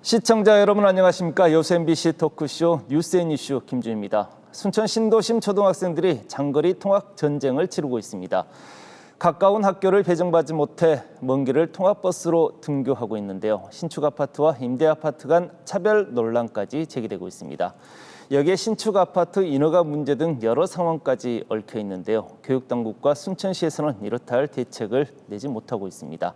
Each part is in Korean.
시청자 여러분 안녕하십니까. 여수 MBC 토크쇼 뉴스앤이슈 김주입니다. 순천 신도심 초등학생들이 장거리 통학 전쟁을 치르고 있습니다. 가까운 학교를 배정받지 못해 먼 길을 통학버스로 등교하고 있는데요. 신축 아파트와 임대 아파트 간 차별 논란까지 제기되고 있습니다. 여기에 신축 아파트 인허가 문제 등 여러 상황까지 얽혀 있는데요. 교육당국과 순천시에서는 이렇다 할 대책을 내지 못하고 있습니다.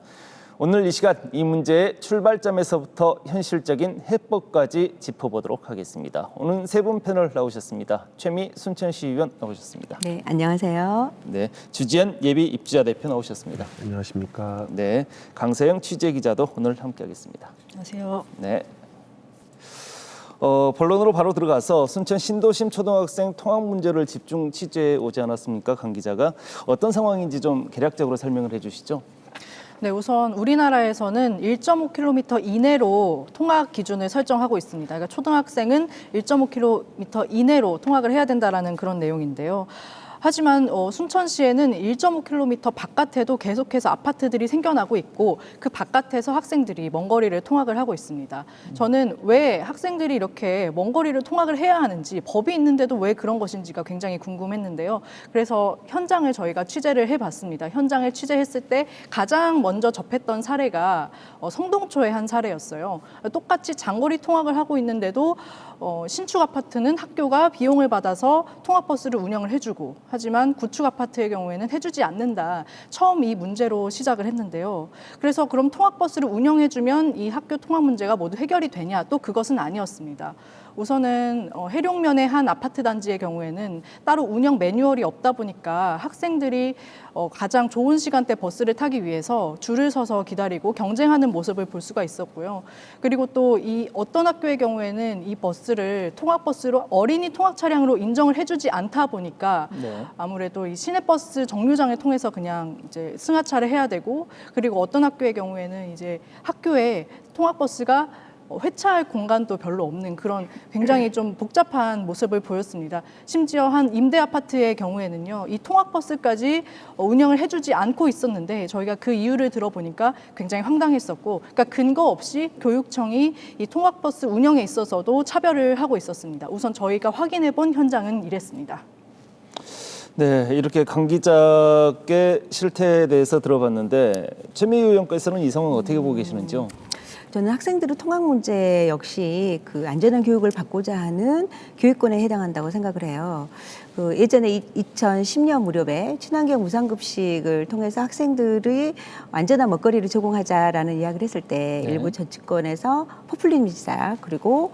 오늘 이 시간 이 문제의 출발점에서부터 현실적인 해법까지 짚어보도록 하겠습니다. 오늘 세 분 패널 나오셨습니다. 최미 순천시의원 나오셨습니다. 네, 안녕하세요. 네, 주지연 예비 입주자 대표 나오셨습니다. 안녕하십니까. 네, 강서영 취재기자도 오늘 함께하겠습니다. 안녕하세요. 네. 본론으로 바로 들어가서 순천 신도심 초등학생 통학 문제를 집중 취재해 오지 않았습니까, 강 기자가? 어떤 상황인지 좀 개략적으로 설명을 해주시죠. 네, 우선 우리나라에서는 1.5km 이내로 통학 기준을 설정하고 있습니다. 그러니까 초등학생은 1.5km 이내로 통학을 해야 된다라는 그런 내용인데요. 하지만 순천시에는 1.5km 바깥에도 계속해서 아파트들이 생겨나고 있고 그 바깥에서 학생들이 먼 거리를 통학을 하고 있습니다. 저는 왜 학생들이 이렇게 먼 거리를 통학을 해야 하는지, 법이 있는데도 왜 그런 것인지가 굉장히 궁금했는데요. 그래서 현장을 저희가 취재를 해봤습니다. 현장을 취재했을 때 가장 먼저 접했던 사례가 성동초의 한 사례였어요. 똑같이 장거리 통학을 하고 있는데도 신축 아파트는 학교가 비용을 받아서 통학버스를 운영을 해주고, 하지만 구축 아파트의 경우에는 해주지 않는다. 처음 이 문제로 시작을 했는데요. 그래서 그럼 통학버스를 운영해주면 이 학교 통학 문제가 모두 해결이 되냐? 또 그것은 아니었습니다. 우선은 해룡면의 한 아파트 단지의 경우에는 따로 운영 매뉴얼이 없다 보니까 학생들이 가장 좋은 시간대 버스를 타기 위해서 줄을 서서 기다리고 경쟁하는 모습을 볼 수가 있었고요. 그리고 또 이 어떤 학교의 경우에는 이 버스를 통학버스로 어린이 통학 차량으로 인정을 해주지 않다 보니까 네. 아무래도 이 시내버스 정류장을 통해서 그냥 이제 승하차를 해야 되고, 그리고 어떤 학교의 경우에는 이제 학교에 통학버스가 회차할 공간도 별로 없는 그런 굉장히 좀 복잡한 모습을 보였습니다. 심지어 한 임대 아파트의 경우에는요, 이 통학버스까지 운영을 해주지 않고 있었는데 저희가 그 이유를 들어보니까 굉장히 황당했었고, 그러니까 근거 없이 교육청이 이 통학버스 운영에 있어서도 차별을 하고 있었습니다. 우선 저희가 확인해본 현장은 이랬습니다. 네, 이렇게 강 기자께 실태에 대해서 들어봤는데 최미 의원께서는 이 상황 어떻게 보고 계시는지요? 저는 학생들의 통학 문제 역시 그 안전한 교육을 받고자 하는 교육권에 해당한다고 생각을 해요. 그 예전에 2010년 무렵에 친환경 무상급식을 통해서 학생들이 안전한 먹거리를 제공하자라는 이야기를 했을 때 네. 일부 정치권에서 포퓰리즘이다. 그리고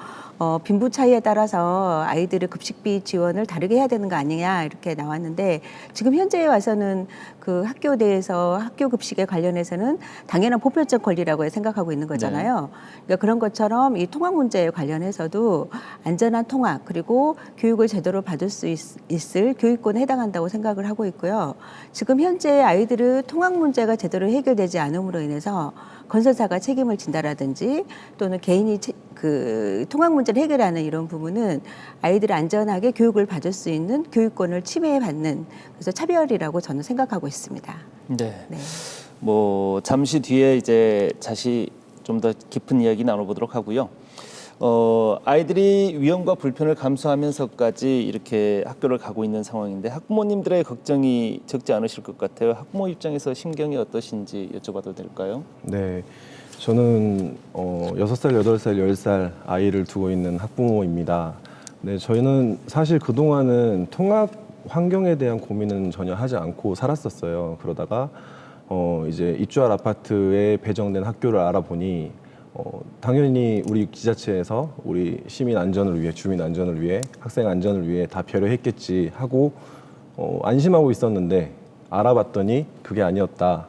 빈부 차이에 따라서 아이들의 급식비 지원을 다르게 해야 되는 거 아니냐 이렇게 나왔는데, 지금 현재에 와서는 그 학교 내에서 학교 급식에 관련해서는 당연한 보편적 권리라고 생각하고 있는 거잖아요. 그러니까 그런 것처럼 이 통학 문제에 관련해서도 안전한 통학 그리고 교육을 제대로 받을 수 있을 교육권에 해당한다고 생각을 하고 있고요. 지금 현재 아이들의 통학 문제가 제대로 해결되지 않음으로 인해서 건설사가 책임을 진다라든지 또는 개인이 그 통학 문제를 해결하는 이런 부분은 아이들이 안전하게 교육을 받을 수 있는 교육권을 침해받는, 그래서 차별이라고 저는 생각하고 있습니다. 네. 네. 뭐 잠시 뒤에 이제 다시 좀 더 깊은 이야기 나눠보도록 하고요. 아이들이 위험과 불편을 감수하면서까지 이렇게 학교를 가고 있는 상황인데 학부모님들의 걱정이 적지 않으실 것 같아요. 학부모 입장에서 심경이 어떠신지 여쭤봐도 될까요? 네. 저는 6살, 8살, 10살 아이를 두고 있는 학부모입니다. 네, 저희는 사실 그동안은 통학 환경에 대한 고민은 전혀 하지 않고 살았었어요. 그러다가 이제 입주할 아파트에 배정된 학교를 알아보니 당연히 우리 지자체에서 우리 시민 안전을 위해, 주민 안전을 위해, 학생 안전을 위해 다 배려했겠지 하고 안심하고 있었는데 알아봤더니 그게 아니었다.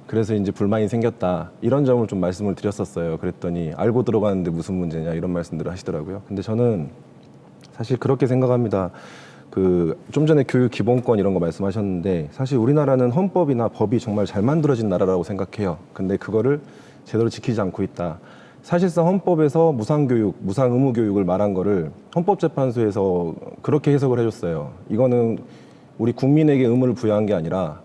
그래서 이제 불만이 생겼다. 이런 점을 좀 말씀을 드렸었어요. 그랬더니 알고 들어가는데 무슨 문제냐 이런 말씀들을 하시더라고요. 근데 저는 사실 그렇게 생각합니다. 좀 전에 교육 기본권 이런 거 말씀하셨는데 사실 우리나라는 헌법이나 법이 정말 잘 만들어진 나라라고 생각해요. 근데 그거를 제대로 지키지 않고 있다. 사실상 헌법에서 무상교육, 무상의무교육을 말한 거를 헌법재판소에서 그렇게 해석을 해줬어요. 이거는 우리 국민에게 의무를 부여한 게 아니라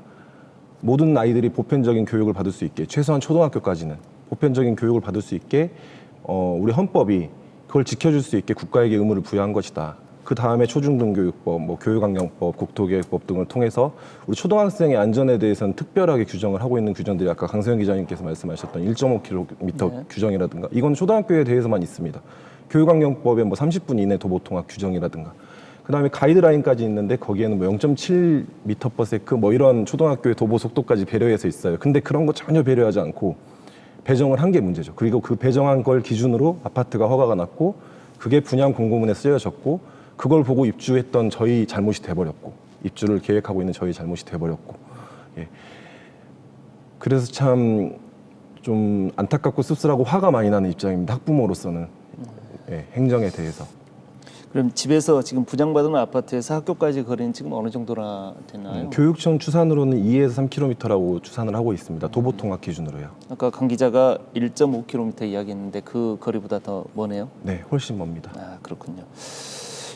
모든 아이들이 보편적인 교육을 받을 수 있게, 최소한 초등학교까지는 보편적인 교육을 받을 수 있게 우리 헌법이 그걸 지켜줄 수 있게 국가에게 의무를 부여한 것이다. 그 다음에 초중등교육법, 뭐 교육환경법, 국토계획법 등을 통해서 우리 초등학생의 안전에 대해서는 특별하게 규정을 하고 있는 규정들이 아까 강서영 기자님께서 말씀하셨던 1.5km 규정이라든가 이건 초등학교에 대해서만 있습니다. 교육환경법에 뭐 30분 이내 도보통학 규정이라든가 그 다음에 가이드라인까지 있는데 거기에는 뭐 0.7m/s 뭐 이런 초등학교의 도보 속도까지 배려해서 있어요. 근데 그런 거 전혀 배려하지 않고 배정을 한 게 문제죠. 그리고 그 배정한 걸 기준으로 아파트가 허가가 났고 그게 분양 공고문에 쓰여졌고 그걸 보고 입주했던 저희 잘못이 돼버렸고 입주를 계획하고 있는 저희 잘못이 돼버렸고 예. 그래서 참 좀 안타깝고 씁쓸하고 화가 많이 나는 입장입니다. 학부모로서는 예, 행정에 대해서. 그럼 집에서 지금 분양받은 아파트에서 학교까지 거리는 지금 어느 정도나 되나요? 교육청 추산으로는 2에서 3km라고 추산을 하고 있습니다. 도보통학 기준으로요. 아까 강 기자가 1.5km 이야기했는데 그 거리보다 더 머네요? 네, 훨씬 멉니다. 아, 그렇군요.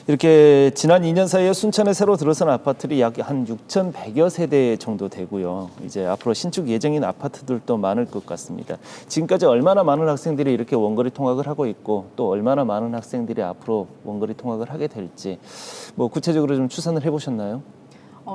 이렇게 지난 2년 사이에 순천에 새로 들어선 아파트들이 약 한 6,100여 세대 정도 되고요. 이제 앞으로 신축 예정인 아파트들도 많을 것 같습니다. 지금까지 얼마나 많은 학생들이 이렇게 원거리 통학을 하고 있고 또 얼마나 많은 학생들이 앞으로 원거리 통학을 하게 될지 뭐 구체적으로 좀 추산을 해보셨나요?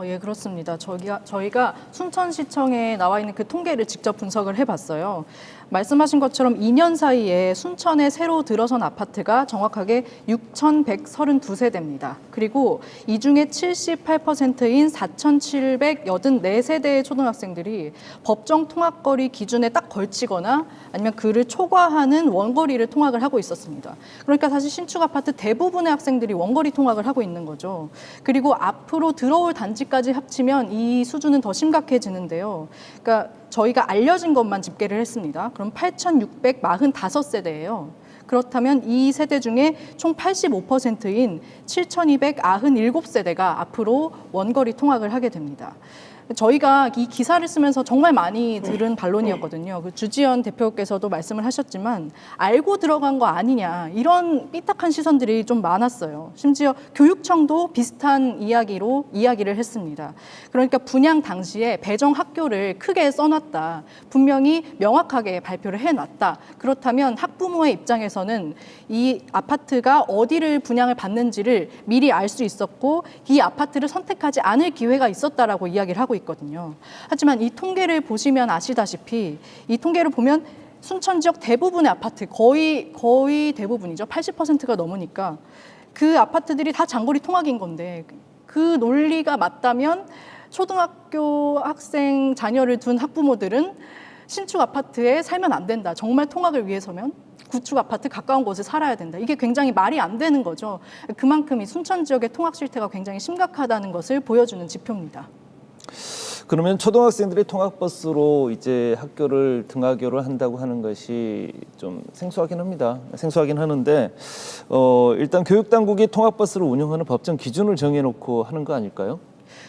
예, 그렇습니다. 저희가 순천시청에 나와 있는 그 통계를 직접 분석을 해봤어요. 말씀하신 것처럼 2년 사이에 순천에 새로 들어선 아파트가 정확하게 6,132세대입니다. 그리고 이 중에 78%인 4,784세대의 초등학생들이 법정 통학거리 기준에 딱 걸치거나 아니면 그를 초과하는 원거리를 통학을 하고 있었습니다. 그러니까 사실 신축 아파트 대부분의 학생들이 원거리 통학을 하고 있는 거죠. 그리고 앞으로 들어올 단지까지 합치면 이 수준은 더 심각해지는데요. 그러니까 저희가 알려진 것만 집계를 했습니다. 그럼 8,645세대예요. 그렇다면 이 세대 중에 총 85%인 7,297세대가 앞으로 원거리 통학을 하게 됩니다. 저희가 이 기사를 쓰면서 정말 많이 들은 반론이었거든요. 그 주지연 대표께서도 말씀을 하셨지만 알고 들어간 거 아니냐 이런 삐딱한 시선들이 좀 많았어요. 심지어 교육청도 비슷한 이야기를 했습니다. 그러니까 분양 당시에 배정 학교를 크게 써놨다. 분명히 명확하게 발표를 해놨다. 그렇다면 학부모의 입장에서는 이 아파트가 어디를 분양을 받는지를 미리 알 수 있었고 이 아파트를 선택하지 않을 기회가 있었다라고 이야기를 하고 있거든요. 하지만 이 통계를 보시면 아시다시피 이 통계를 보면 순천 지역 대부분의 아파트 거의 대부분이죠. 80%가 넘으니까 그 아파트들이 다 장거리 통학인 건데 그 논리가 맞다면 초등학교 학생 자녀를 둔 학부모들은 신축 아파트에 살면 안 된다. 정말 통학을 위해서면 구축 아파트 가까운 곳에 살아야 된다. 이게 굉장히 말이 안 되는 거죠. 그만큼 이 순천 지역의 통학 실태가 굉장히 심각하다는 것을 보여주는 지표입니다. 그러면 초등학생들이 통학버스로 이제 학교를 등하교를 한다고 하는 것이 좀 생소하긴 합니다. 생소하긴 하는데 일단 교육당국이 통학버스를 운영하는 법정 기준을 정해놓고 하는 거 아닐까요?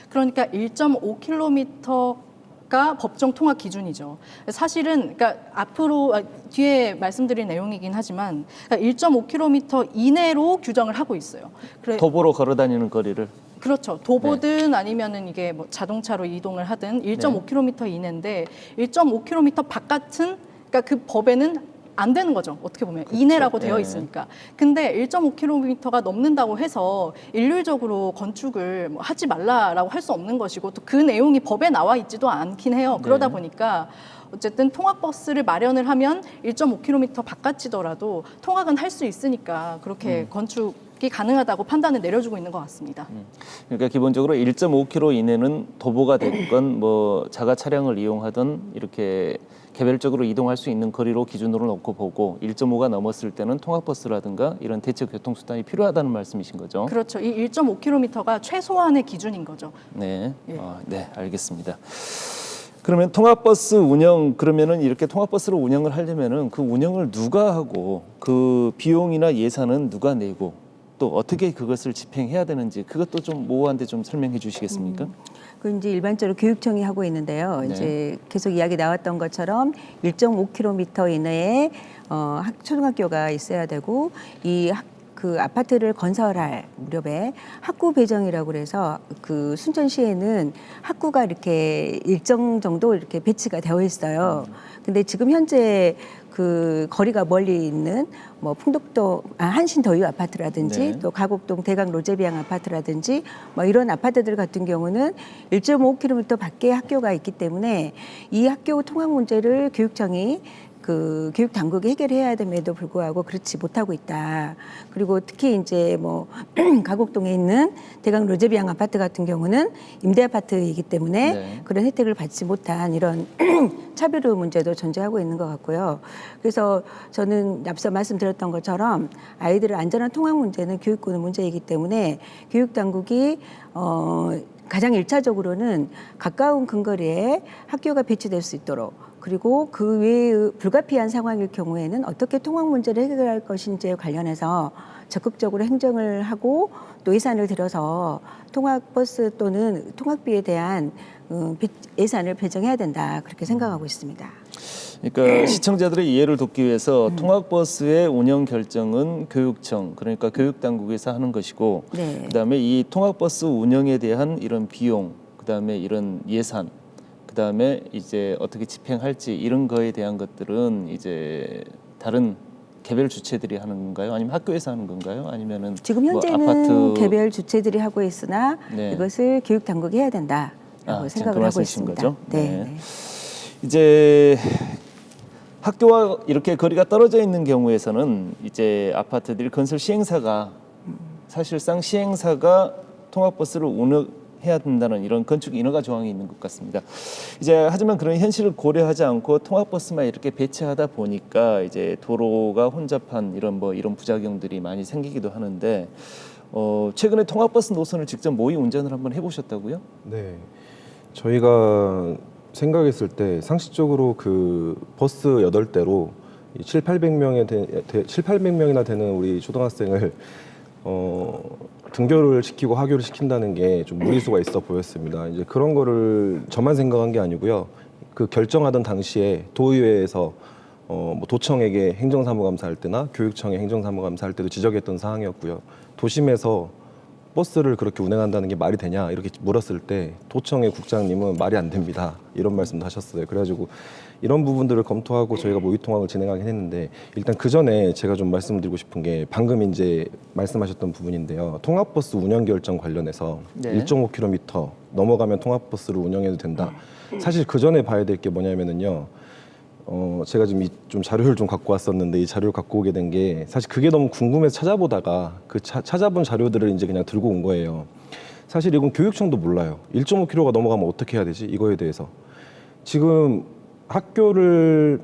그러니까 1.5km가 법정 통학 기준이죠. 사실은 그러니까 앞으로 뒤에 말씀드릴 내용이긴 하지만 그러니까 1.5km 이내로 규정을 하고 있어요. 도보로 걸어다니는 거리를. 그렇죠. 도보든 아니면은 이게 뭐 자동차로 이동을 하든 1.5km 이내인데 1.5km 바깥은 그러니까 그 법에는 안 되는 거죠. 어떻게 보면 그렇죠. 이내라고 되어 있으니까. 근데 1.5km가 넘는다고 해서 일률적으로 건축을 뭐 하지 말라라고 할 수 없는 것이고 또 그 내용이 법에 나와 있지도 않긴 해요. 그러다 보니까 어쨌든 통학버스를 마련을 하면 1.5km 바깥이더라도 통학은 할 수 있으니까 그렇게 건축이 가능하다고 판단을 내려주고 있는 것 같습니다. 그러니까 기본적으로 1.5km 이내는 도보가 됐건 뭐 자가 차량을 이용하든 이렇게 개별적으로 이동할 수 있는 거리로 기준으로 놓고 보고 1.5가 넘었을 때는 통학버스라든가 이런 대체 교통수단이 필요하다는 말씀이신 거죠? 그렇죠. 이 1.5km가 최소한의 기준인 거죠. 네, 네, 알겠습니다. 그러면 통학버스 운영 그러면은 이렇게 통학버스를 운영을 하려면은 그 운영을 누가 하고 그 비용이나 예산은 누가 내고 또 어떻게 그것을 집행해야 되는지 그것도 좀 모호한데 좀 설명해 주시겠습니까? 그 이제 일반적으로 교육청이 하고 있는데요. 네. 이제 계속 이야기 나왔던 것처럼 1.5km 이내에 초등학교가 있어야 되고 이 그 아파트를 건설할 무렵에 학구 배정이라고 그래서 그 순천시에는 학구가 이렇게 일정 정도 이렇게 배치가 되어 있어요. 근데 지금 현재 그 거리가 멀리 있는 뭐 풍덕동 한신더유 아파트라든지 네. 또 가곡동 대강 로제비앙 아파트라든지 뭐 이런 아파트들 같은 경우는 1.5km 밖에 학교가 있기 때문에 이 학교 통학 문제를 교육청이 그 교육 당국이 해결해야 됨에도 불구하고 그렇지 못하고 있다. 그리고 특히 이제 뭐 가곡동에 있는 대강 로제비앙 아파트 같은 경우는 임대 아파트이기 때문에 네. 그런 혜택을 받지 못한 이런 차별 문제도 존재하고 있는 것 같고요. 그래서 저는 앞서 말씀드렸던 것처럼 아이들의 안전한 통학 문제는 교육권의 문제이기 때문에 교육 당국이 가장 일차적으로는 가까운 근거리에 학교가 배치될 수 있도록 그리고 그 외의 불가피한 상황일 경우에는 어떻게 통학 문제를 해결할 것인지에 관련해서 적극적으로 행정을 하고 또 예산을 들여서 통학버스 또는 통학비에 대한 예산을 배정해야 된다 그렇게 생각하고 있습니다. 그러니까 시청자들의 이해를 돕기 위해서 통학버스의 운영 결정은 교육청, 그러니까 교육당국에서 하는 것이고, 네. 그다음에 이 통학버스 운영에 대한 이런 비용, 그다음에 이런 예산, 그다음에 이제 어떻게 집행할지 이런 거에 대한 것들은 이제 다른 개별 주체들이 하는 건가요? 아니면 학교에서 하는 건가요? 아니면은 지금 현재는 뭐 아파트 개별 주체들이 하고 있으나 네. 이것을 교육 당국이 해야 된다라고 지금 생각을 그 하고 말씀이신 있습니다. 거죠? 네. 네. 네. 이제 학교와 이렇게 거리가 떨어져 있는 경우에서는 이제 아파트들 건설 시행사가 사실상 시행사가 통학버스를 운영해야 된다는 이런 건축 인허가 조항이 있는 것 같습니다. 이제 하지만 그런 현실을 고려하지 않고 통학버스만 이렇게 배치하다 보니까 이제 도로가 혼잡한 이런 부작용들이 많이 생기기도 하는데 최근에 통학버스 노선을 직접 모의 운전을 한번 해보셨다고요? 네, 저희가 생각했을 때 상식적으로 그 버스 8대로 7,800명이나 되는 우리 초등학생을 등교를 시키고 하교를 시킨다는 게 좀 무리수가 있어 보였습니다. 이제 그런 거를 저만 생각한 게 아니고요. 그 결정하던 당시에 도의회에서 뭐 도청에게 행정사무감사할 때나 교육청에 행정사무감사할 때도 지적했던 사항이었고요. 도심에서 버스를 그렇게 운행한다는 게 말이 되냐 이렇게 물었을 때 도청의 국장님은 말이 안 됩니다 이런 말씀도 하셨어요. 그래가지고 이런 부분들을 검토하고 저희가 모의 통학을 진행하긴 했는데 일단 그 전에 제가 좀 말씀드리고 싶은 게 방금 이제 말씀하셨던 부분인데요. 통학버스 운영 결정 관련해서 네. 1.5km 넘어가면 통학버스를 운영해도 된다. 사실 그 전에 봐야 될 게 뭐냐면은요. 제가 지금 좀 자료를 좀 갖고 왔었는데 이 자료를 갖고 오게 된 게 사실 그게 너무 궁금해서 찾아보다가 그 찾아본 자료들을 이제 그냥 들고 온 거예요. 사실 이건 교육청도 몰라요. 1.5km가 넘어가면 어떻게 해야 되지? 이거에 대해서. 지금 학교를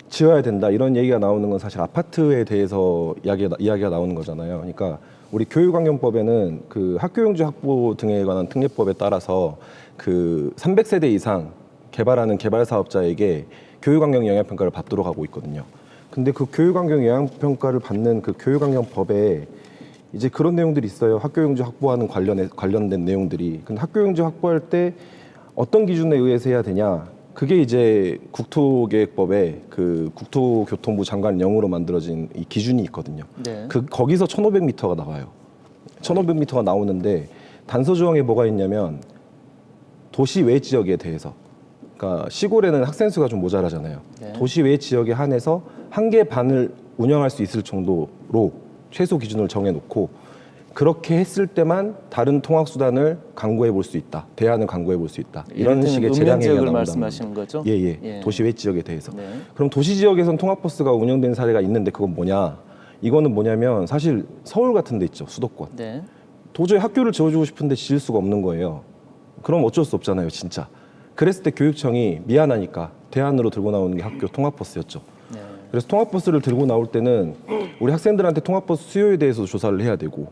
지어야 된다 이런 얘기가 나오는 건 사실 아파트에 대해서 이야기가 나오는 거잖아요. 그러니까 우리 교육환경법에는 그 학교용지 확보 등에 관한 특례법에 따라서 그 300세대 이상 개발하는 개발사업자에게 교육환경 영향평가를 받도록 하고 있거든요. 근데 그 교육환경 영향평가를 받는 그 교육환경법에 이제 그런 내용들이 있어요. 학교용지 확보하는 관련된 내용들이. 근데 학교용지 확보할 때 어떤 기준에 의해서 해야 되냐? 그게 이제 국토계획법에 그 국토교통부 장관령으로 만들어진 이 기준이 있거든요. 네. 거기서 1,500m가 나와요. 1,500m가 나오는데 단서 조항에 뭐가 있냐면 도시 외 지역에 대해서. 그러니까 시골에는 학생 수가 좀 모자라잖아요. 네. 도시 외 지역에 한해서 1개 반을 운영할 수 있을 정도로 최소 기준을 정해놓고 그렇게 했을 때만 다른 통학 수단을 강구해 볼 수 있다. 대안을 강구해 볼 수 있다. 이런 식의 재량 얘기가 나온다. 말씀하시는 거죠? 예. 도시 외 지역에 대해서. 네. 그럼 도시 지역에선 통학버스가 운영된 사례가 있는데 그건 뭐냐? 이거는 뭐냐면 사실 서울 같은 데 있죠. 수도권. 네. 도저히 학교를 지어주고 싶은데 지을 수가 없는 거예요. 그럼 어쩔 수 없잖아요, 진짜. 그랬을 때 교육청이 미안하니까 대안으로 들고 나오는 게 학교 통학버스였죠. 네. 그래서 통학버스를 들고 나올 때는 우리 학생들한테 통학버스 수요에 대해서도 조사를 해야 되고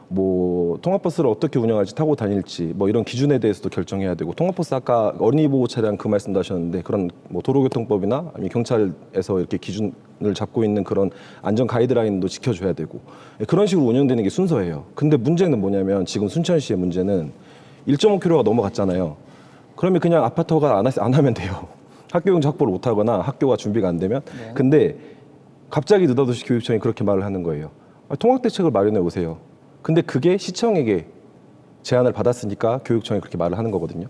뭐 통학버스를 어떻게 운영할지 타고 다닐지 뭐 이런 기준에 대해서도 결정해야 되고 통학버스 아까 어린이 보호 차량 그 말씀도 하셨는데 그런 뭐 도로교통법이나 아니면 경찰에서 이렇게 기준을 잡고 있는 그런 안전 가이드라인도 지켜줘야 되고 그런 식으로 운영되는 게 순서예요. 근데 문제는 뭐냐면 지금 순천시의 문제는 1.5km가 넘어갔잖아요. 그러면 그냥 아파트 허가 안 하면 돼요. 학교용지 확보를 못 하거나 학교가 준비가 안 되면. 네. 근데 갑자기 느닷없이 교육청이 그렇게 말을 하는 거예요. 통학 대책을 마련해 오세요. 근데 그게 시청에게 제안을 받았으니까 교육청이 그렇게 말을 하는 거거든요.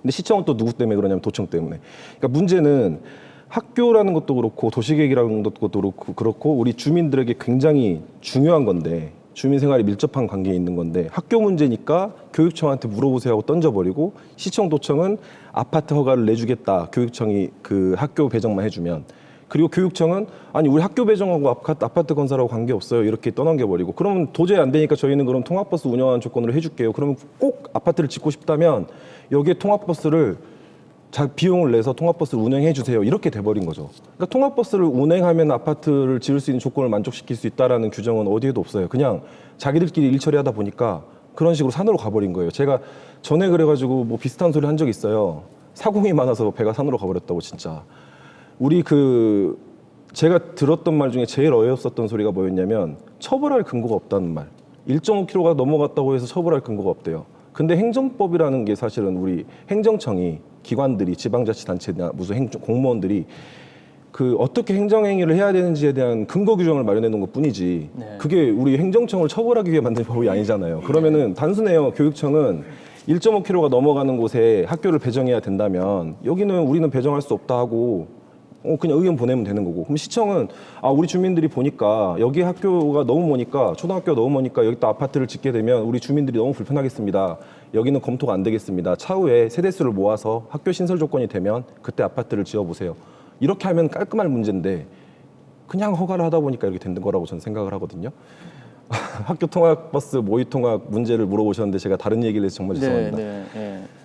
근데 시청은 또 누구 때문에 그러냐면 도청 때문에. 그러니까 문제는 학교라는 것도 그렇고 도시계획이라는 것도 그렇고 우리 주민들에게 굉장히 중요한 건데 주민 생활이 밀접한 관계에 있는 건데 학교 문제니까 교육청한테 물어보세요 하고 던져버리고 시청 도청은 아파트 허가를 내주겠다. 교육청이 그 학교 배정만 해주면. 그리고 교육청은 아니 우리 학교 배정하고 아파트 건설하고 관계없어요. 이렇게 떠넘겨버리고 그러면 도저히 안 되니까 저희는 그럼 통학버스 운영하는 조건으로 해줄게요. 그러면 꼭 아파트를 짓고 싶다면 여기에 통학버스를 비용을 내서 통학버스를 운행해 주세요. 이렇게 돼버린 거죠. 그러니까 통학버스를 운행하면 아파트를 지을 수 있는 조건을 만족시킬 수 있다라는 규정은 어디에도 없어요. 그냥 자기들끼리 일 처리하다 보니까 그런 식으로 산으로 가버린 거예요. 제가 전에 그래가지고 뭐 비슷한 소리 한 적 있어요. 사공이 많아서 배가 산으로 가버렸다고 진짜. 우리 제가 들었던 말 중에 제일 어이없었던 소리가 뭐였냐면 처벌할 근거가 없다는 말. 1.5km가 넘어갔다고 해서 처벌할 근거가 없대요. 근데 행정법이라는 게 사실은 우리 행정청이 기관들이 지방자치단체나 무슨 공무원들이 어떻게 행정행위를 해야 되는지에 대한 근거 규정을 마련해 놓은 것 뿐이지 그게 우리 행정청을 처벌하기 위해 만든 법이 아니잖아요. 그러면은 단순해요. 교육청은 1.5km가 넘어가는 곳에 학교를 배정해야 된다면 여기는 우리는 배정할 수 없다 하고 그냥 의견 보내면 되는 거고. 그럼 시청은 우리 주민들이 보니까 여기 학교가 너무 머니까 초등학교가 너무 머니까 여기다 아파트를 짓게 되면 우리 주민들이 너무 불편하겠습니다. 여기는 검토가 안 되겠습니다. 차후에 세대수를 모아서 학교 신설 조건이 되면 그때 아파트를 지어보세요. 이렇게 하면 깔끔할 문제인데 그냥 허가를 하다 보니까 이렇게 된 거라고 저는 생각을 하거든요. 학교 통학버스 모의 통학 문제를 물어보셨는데 제가 다른 얘기를 해서 정말 죄송합니다.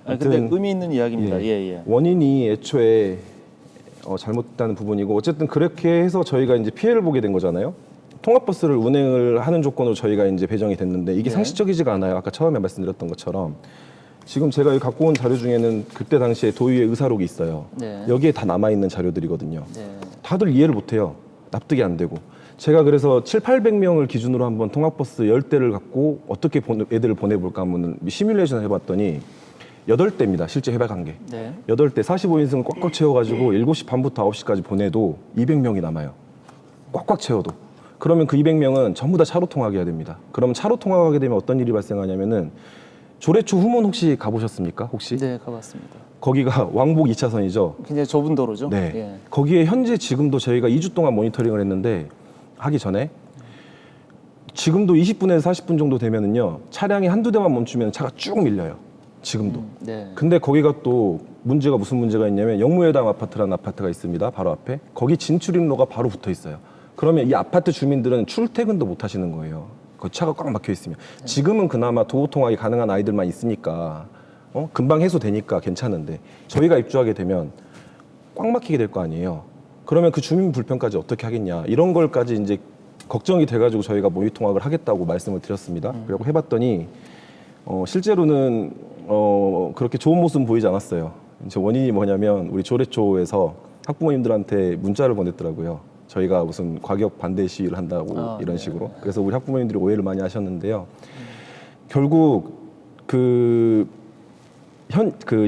근데 의미 있는 이야기입니다. 원인이 애초에 잘못된 부분이고 어쨌든 그렇게 해서 저희가 이제 피해를 보게 된 거잖아요. 통학버스를 운행을 하는 조건으로 저희가 이제 배정이 됐는데 이게 상식적이지가 않아요. 아까 처음에 말씀드렸던 것처럼 지금 제가 여기 갖고 온 자료 중에는 그때 당시에 도의회 의사록이 있어요. 여기에 다 남아있는 자료들이거든요. 다들 이해를 못해요. 납득이 안 되고. 제가 그래서 700~800명을 기준으로 한번 통학버스 10대를 갖고 어떻게 애들을 보내볼까 한번 시뮬레이션을 해봤더니 8대입니다. 실제 협약한 게. 8대 45인승을 꽉꽉 채워가지고 7시 반부터 9시까지 보내도 200명이 남아요. 꽉꽉 채워도. 그러면 그 200명은 전부 다 차로 통학해야 됩니다. 그러면 차로 통학하게 되면 어떤 일이 발생하냐면은 조례초 후문 혹시 가보셨습니까? 혹시? 네, 가봤습니다. 거기가 왕복 2차선이죠. 굉장히 좁은 도로죠. 네. 거기에 현재 지금도 저희가 2주 동안 모니터링을 했는데 하기 전에 지금도 20분에서 40분 정도 되면은요 차량이 한두 대만 멈추면 차가 쭉 밀려요. 지금도. 근데 거기가 또 무슨 문제가 있냐면 영무회당 아파트라는 아파트가 있습니다. 바로 앞에. 거기 진출입로가 바로 붙어 있어요. 그러면 이 아파트 주민들은 출퇴근도 못 하시는 거예요. 그 차가 꽉 막혀 있으면. 지금은 그나마 도보 통학이 가능한 아이들만 있으니까 금방 해소되니까 괜찮은데 저희가 입주하게 되면 꽉 막히게 될 거 아니에요. 그러면 그 주민 불편까지 어떻게 하겠냐. 이런 걸까지 이제 걱정이 돼가지고 저희가 모의 통학을 하겠다고 말씀을 드렸습니다. 그리고 해봤더니 실제로는 그렇게 좋은 모습은 보이지 않았어요. 이제 원인이 뭐냐면 우리 조례초에서 학부모님들한테 문자를 보냈더라고요. 저희가 무슨 과격 반대 시위를 한다고 이런 식으로. 그래서 우리 학부모님들이 오해를 많이 하셨는데요. 결국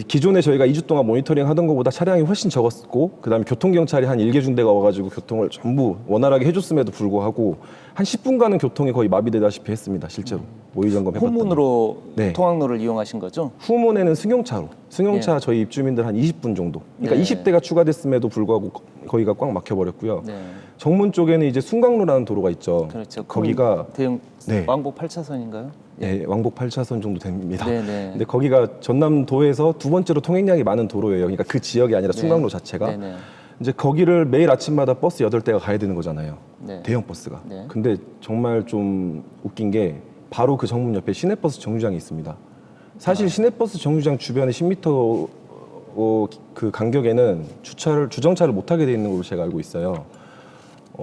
기존에 저희가 2주 동안 모니터링 하던 것보다 차량이 훨씬 적었고 그다음에 교통경찰이 한 1개 중대가 와가지고 교통을 전부 원활하게 해줬음에도 불구하고 한 10분간은 교통이 거의 마비되다시피 했습니다. 실제로 모의 점검 해봤더니. 후문으로 통학로를 이용하신 거죠? 후문에는 승용차로. 승용차 저희 입주민들 한 20분 정도. 그러니까 20대가 추가됐음에도 불구하고 거기가 꽉 막혀버렸고요. 정문 쪽에는 이제 순강로라는 도로가 있죠. 그렇죠. 거기가 대형 왕복 8차선인가요? 네, 왕복 8차선 정도 됩니다. 근데 거기가 전남도에서 두 번째로 통행량이 많은 도로예요. 그러니까 그 지역이 아니라 순강로 자체가. 이제 거기를 매일 아침마다 버스 8대가 가야 되는 거잖아요. 대형 버스가. 근데 정말 좀 웃긴 게 바로 그 정문 옆에 시내버스 정류장이 있습니다. 사실 시내버스 정류장 주변에 10m 그 간격에는 주정차를 못 하게 돼 있는 걸로 제가 알고 있어요.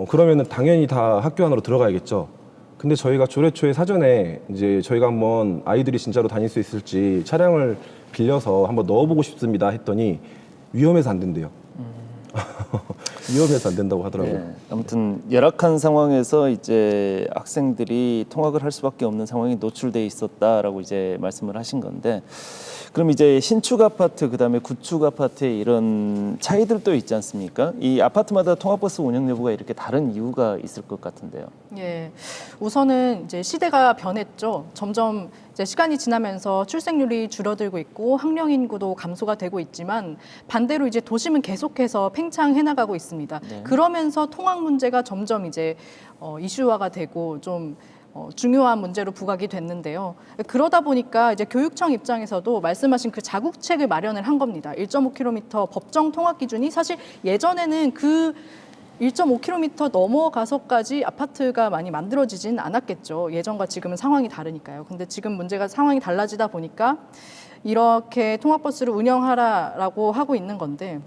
그러면은 당연히 다 학교 안으로 들어가야겠죠. 근데 저희가 조례초에 사전에 이제 저희가 한번 아이들이 진짜로 다닐 수 있을지 차량을 빌려서 한번 넣어보고 싶습니다 했더니 위험해서 안 된대요. 위험해서 안 된다고 하더라고요. 네, 아무튼 열악한 상황에서 이제 학생들이 통학을 할 수밖에 없는 상황이 노출돼 있었다라고 이제 말씀을 하신 건데, 그럼 이제 신축 아파트 그다음에 구축 아파트에 이런 차이들도 있지 않습니까? 이 아파트마다 통학버스 운영 여부가 이렇게 다른 이유가 있을 것 같은데요. 예, 우선은 이제 시대가 변했죠. 점점 이제 시간이 지나면서 출생률이 줄어들고 있고 학령 인구도 감소가 되고 있지만 반대로 이제 도심은 계속해서 팽창해 나가고 있습니다. 네. 그러면서 통학 문제가 점점 이제 이슈화가 되고 좀 중요한 문제로 부각이 됐는데요. 그러다 보니까 이제 교육청 입장에서도 말씀하신 그 자국책을 마련을 한 겁니다. 1.5km 법정 통학 기준이 사실 예전에는 그 1.5km 넘어가서까지 아파트가 많이 만들어지진 않았겠죠. 예전과 지금은 상황이 다르니까요. 근데 지금 문제가 상황이 달라지다 보니까 이렇게 통학버스를 운영하라라고 하고 있는 건데,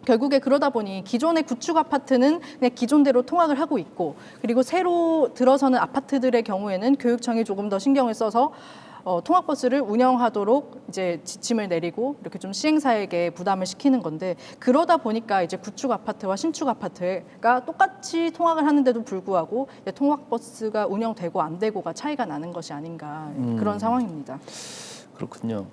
결국에 그러다 보니 기존의 구축 아파트는 그냥 기존대로 통학을 하고 있고, 그리고 새로 들어서는 아파트들의 경우에는 교육청이 조금 더 신경을 써서 통학버스를 운영하도록 이제 지침을 내리고 이렇게 좀 시행사에게 부담을 시키는 건데, 그러다 보니까 이제 구축 아파트와 신축 아파트가 똑같이 통학을 하는데도 불구하고 통학버스가 운영되고 안 되고가 차이가 나는 것이 아닌가, 그런 상황입니다. 그렇군요.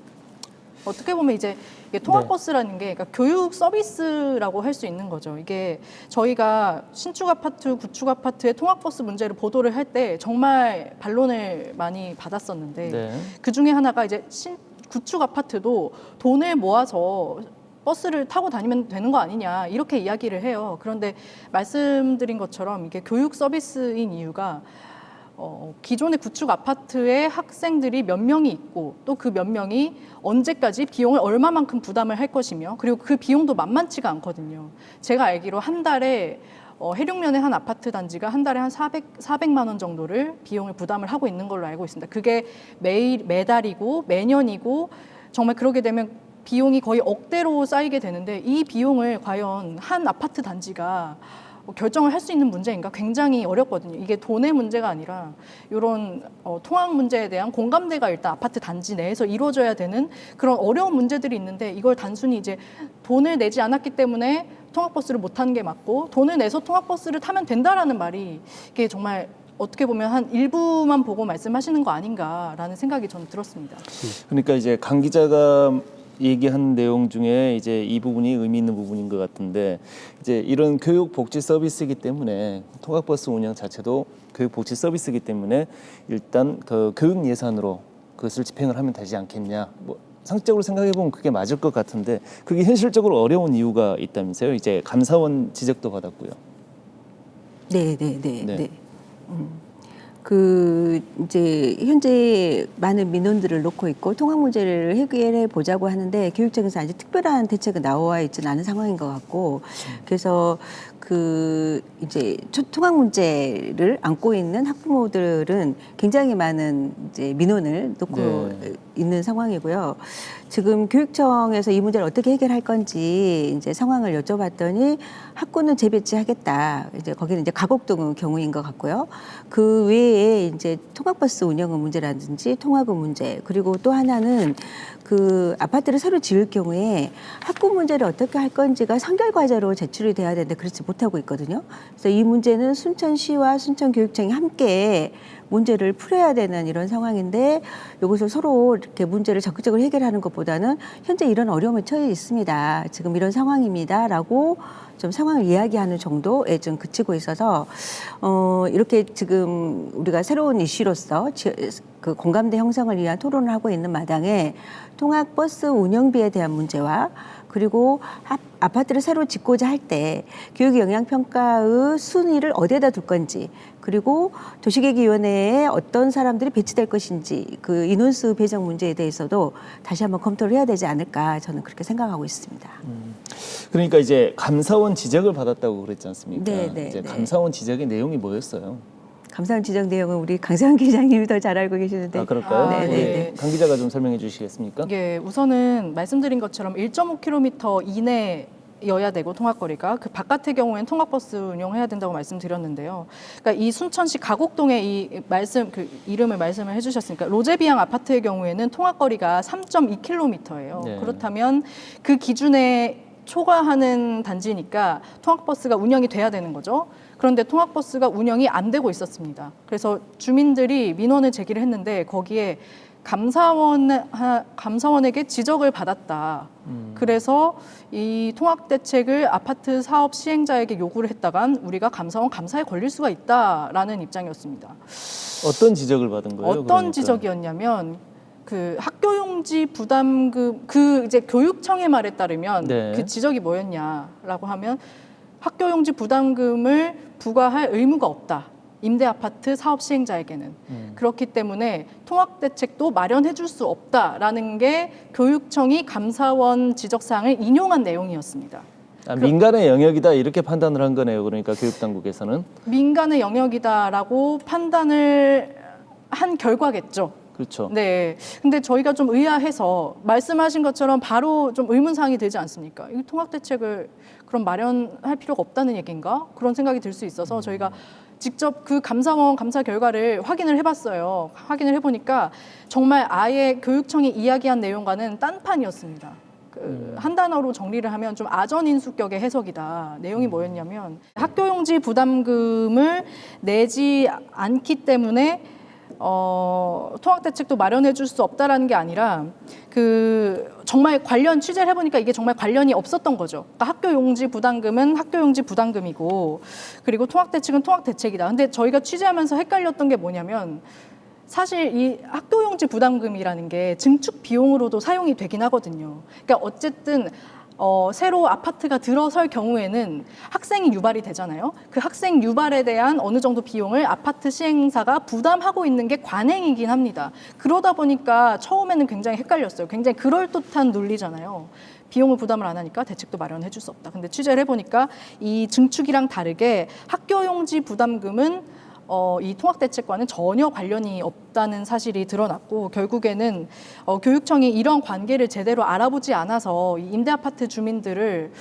어떻게 보면 이제 이게 통학버스라는 게, 그러니까 교육 서비스라고 할 수 있는 거죠. 이게 저희가 신축 아파트, 구축 아파트의 통학버스 문제를 보도를 할 때 정말 반론을 많이 받았었는데, 네. 그 중에 하나가 이제 구축 아파트도 돈을 모아서 버스를 타고 다니면 되는 거 아니냐, 이렇게 이야기를 해요. 그런데 말씀드린 것처럼 이게 교육 서비스인 이유가 기존의 구축 아파트에 학생들이 몇 명이 있고, 또 그 몇 명이 언제까지 비용을 얼마만큼 부담을 할 것이며, 그리고 그 비용도 만만치가 않거든요. 제가 알기로 한 달에 해룡면의 한 아파트 단지가 한 달에 한 400만 원 정도를 비용을 부담을 하고 있는 걸로 알고 있습니다. 그게 매달이고 매년이고, 정말 그러게 되면 비용이 거의 억대로 쌓이게 되는데, 이 비용을 과연 한 아파트 단지가 결정을 할 수 있는 문제인가, 굉장히 어렵거든요. 이게 돈의 문제가 아니라 이런 통학 문제에 대한 공감대가 일단 아파트 단지 내에서 이루어져야 되는 그런 어려운 문제들이 있는데, 이걸 단순히 이제 돈을 내지 않았기 때문에 통학버스를 못 타는 게 맞고, 돈을 내서 통학버스를 타면 된다라는 말이, 이게 정말 어떻게 보면 한 일부만 보고 말씀하시는 거 아닌가라는 생각이 저는 들었습니다. 그러니까 이제 강 기자가 얘기한 내용 중에 이제 이 부분이 의미 있는 부분인 것 같은데, 이제 이런 교육 복지 서비스이기 때문에 통학버스 운영 자체도 교육 복지 서비스이기 때문에 일단 그 교육 예산으로 그것을 집행을 하면 되지 않겠냐. 뭐 상식적으로 생각해 보면 그게 맞을 것 같은데, 그게 현실적으로 어려운 이유가 있다면서요. 이제 감사원 지적도 받았고요. 네. 네. 그 이제 현재 많은 민원들을 놓고 있고 통학 문제를 해결해 보자고 하는데, 교육청에서 아직 특별한 대책이 나와 있지는 않은 상황인 것 같고, 그래서 그 이제 통학 문제를 안고 있는 학부모들은 굉장히 많은 이제 민원을 놓고 있는 상황이고요. 지금 교육청에서 이 문제를 어떻게 해결할 건지 이제 상황을 여쭤봤더니, 학군은 재배치하겠다. 이제 거기는 이제 가곡동 경우인 것 같고요. 그 외에 이제 통학버스 운영의 문제라든지 통학의 문제, 그리고 또 하나는 그 아파트를 새로 지을 경우에 학군 문제를 어떻게 할 건지가 선결 과제로 제출이 돼야 되는데 그렇지 못하고 있거든요. 그래서 이 문제는 순천시와 순천교육청이 함께 문제를 풀어야 되는 이런 상황인데, 이것을 서로 이렇게 문제를 적극적으로 해결하는 것보다는 현재 이런 어려움에 처해 있습니다. 지금 이런 상황입니다라고 좀 상황을 이야기하는 정도에 좀 그치고 있어서 이렇게 지금 우리가 새로운 이슈로서 그 공감대 형성을 위한 토론을 하고 있는 마당에 통학버스 운영비에 대한 문제와, 그리고 아파트를 새로 짓고자 할 때 교육영향평가의 순위를 어디에다 둘 건지, 그리고 도시계획위원회에 어떤 사람들이 배치될 것인지, 그 인원수 배정 문제에 대해서도 다시 한번 검토를 해야 되지 않을까, 저는 그렇게 생각하고 있습니다. 그러니까 이제 감사원 지적을 받았다고 그랬지 않습니까? 네. 이제 감사원 지적의 내용이 뭐였어요? 감사원 지적 내용은 우리 강세환 기자님이 더 잘 알고 계시는데. 아, 그럴까요? 네. 예. 강 기자가 좀 설명해 주시겠습니까? 예, 우선은 말씀드린 것처럼 1.5km 이내여야 되고, 통학거리가 그 바깥의 경우에는 통학버스 운영해야 된다고 말씀드렸는데요. 그러니까 이 순천시 가곡동의 이 이름을 말씀을 해주셨으니까, 로제비앙 아파트의 경우에는 통학거리가 3.2km예요. 네. 그렇다면 그 기준에 초과하는 단지니까 통학버스가 운영이 돼야 되는 거죠. 그런데 통학버스가 운영이 안 되고 있었습니다. 그래서 주민들이 민원을 제기를 했는데 거기에 감사원에게 지적을 받았다. 그래서 이 통학대책을 아파트 사업 시행자에게 요구를 했다간 우리가 감사원 감사에 걸릴 수가 있다라는 입장이었습니다. 어떤 지적을 받은 거예요? 어떤 그러니까? 지적이었냐면 그 학교용지 부담금 그 이제 교육청의 말에 따르면 네. 그 지적이 뭐였냐라고 하면 학교용지 부담금을 부과할 의무가 없다. 임대아파트 사업 시행자에게는. 그렇기 때문에 통학대책도 마련해 줄 수 없다라는 게 교육청이 감사원 지적사항을 인용한 내용이었습니다. 민간의 영역이다 이렇게 판단을 한 거네요. 그러니까 교육당국에서는. 민간의 영역이다라고 판단을 한 결과겠죠. 그렇죠. 네. 근데 저희가 좀 의아해서 말씀하신 것처럼 바로 좀 의문사항이 들지 않습니까? 이 통학대책을 그럼 마련할 필요가 없다는 얘기인가? 그런 생각이 들 수 있어서 저희가 직접 그 감사원 감사 결과를 확인을 해봤어요. 확인을 해보니까 정말 아예 교육청이 이야기한 내용과는 딴판이었습니다. 한 단어로 정리를 하면 좀 아전인수격의 해석이다. 내용이 뭐였냐면 학교용지 부담금을 내지 않기 때문에 통학대책도 마련해 줄 수 없다라는 게 아니라 정말 관련 취재를 해보니까 이게 정말 관련이 없었던 거죠. 그러니까 학교용지 부담금은 학교용지 부담금이고 그리고 통학대책은 통학대책이다. 근데 저희가 취재하면서 헷갈렸던 게 뭐냐면 사실 이 학교용지 부담금이라는 게 증축 비용으로도 사용이 되긴 하거든요. 그러니까 어쨌든 새로 아파트가 들어설 경우에는 학생이 유발이 되잖아요. 그 학생 유발에 대한 어느 정도 비용을 아파트 시행사가 부담하고 있는 게 관행이긴 합니다. 그러다 보니까 처음에는 굉장히 헷갈렸어요. 굉장히 그럴듯한 논리잖아요. 비용을 부담을 안 하니까 대책도 마련해 줄 수 없다. 근데 취재를 해보니까 이 증축이랑 다르게 학교용지 부담금은 이 통학대책과는 전혀 관련이 없다는 사실이 드러났고 결국에는 교육청이 이런 관계를 제대로 알아보지 않아서 이 임대아파트 주민들을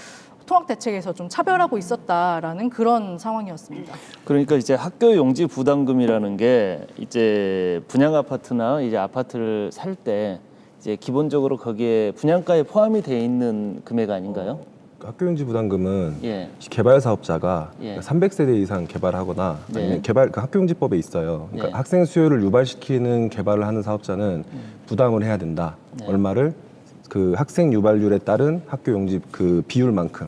통학대책에서 좀 차별하고 있었다라는 그런 상황이었습니다. 그러니까 이제 학교 용지 부담금이라는 게 이제 분양 아파트나 이제 아파트를 살 때 이제 기본적으로 거기에 분양가에 포함이 돼 있는 금액 아닌가요? 학교용지 부담금은 예. 개발 사업자가 예. 300세대 이상 개발하거나 네. 아니면 그러니까 학교용지법에 있어요. 그러니까 네. 학생 수요를 유발시키는 개발을 하는 사업자는 부담을 해야 된다. 네. 얼마를 그 학생 유발률에 따른 학교용지 그 비율만큼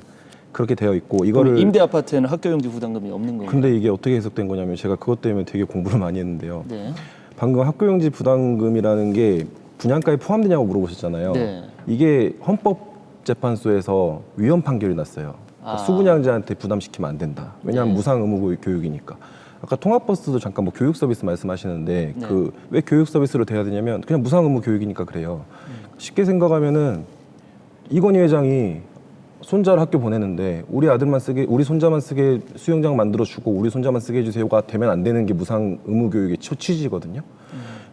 그렇게 되어 있고 이거를 임대 아파트에는 학교 용지 부담금이 없는 거예요. 근데 이게 어떻게 해석된 거냐면 제가 그것 때문에 되게 공부를 많이 했는데요. 네. 방금 학교용지 부담금이라는 게 분양가에 포함되냐고 물어보셨잖아요. 네. 이게 헌법재판소에서 위헌 판결이 났어요. 그러니까 수분양자한테 부담시키면 안 된다. 왜냐하면 네. 무상 의무 교육이니까. 아까 통학버스도 잠깐 뭐 교육 서비스 말씀하시는데 네. 그 왜 교육 서비스로 돼야 되냐면 그냥 무상 의무 교육이니까 그래요. 쉽게 생각하면은 이건희 회장이 손자를 학교 보내는데 우리 아들만 쓰게, 우리 손자만 쓰게 수영장 만들어 주고 우리 손자만 쓰게 해주세요가 되면 안 되는 게 무상 의무 교육의 취지거든요.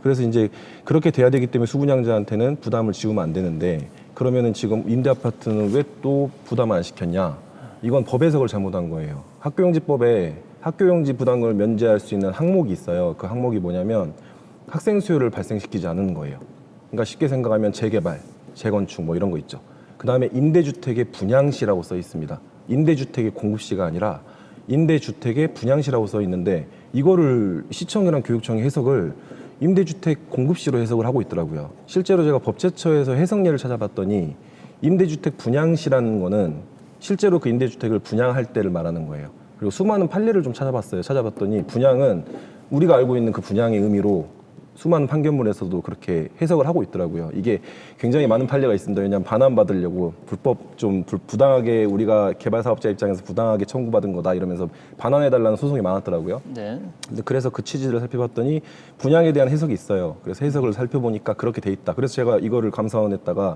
그래서 이제 그렇게 돼야 되기 때문에 수분양자한테는 부담을 지우면 안 되는데 그러면은 지금 임대 아파트는 왜 또 부담을 안 시켰냐? 이건 법 해석을 잘못한 거예요. 학교용지법에 학교용지 부담금을 면제할 수 있는 항목이 있어요. 그 항목이 뭐냐면 학생 수요를 발생시키지 않는 거예요. 그러니까 쉽게 생각하면 재개발, 재건축 뭐 이런 거 있죠. 그 다음에 임대주택의 분양시라고 써 있습니다. 임대주택의 공급시가 아니라 임대주택의 분양시라고 써 있는데 이거를 시청이랑 교육청이 해석을 임대주택 공급시로 해석을 하고 있더라고요. 실제로 제가 법제처에서 해석례를 찾아봤더니 임대주택 분양시라는 거는 실제로 그 임대주택을 분양할 때를 말하는 거예요. 그리고 수많은 판례를 좀 찾아봤어요. 찾아봤더니 분양은 우리가 알고 있는 그 분양의 의미로 수많은 판결문에서도 그렇게 해석을 하고 있더라고요. 이게 굉장히 많은 판례가 있습니다. 왜냐하면 반환받으려고 불법 좀 부당하게 우리가 개발 사업자 입장에서 부당하게 청구받은 거다 이러면서 반환해달라는 소송이 많았더라고요. 네. 근데 그래서 그 취지를 살펴봤더니 분양에 대한 해석이 있어요. 그래서 해석을 살펴보니까 그렇게 돼 있다. 그래서 제가 이거를 감사원에다가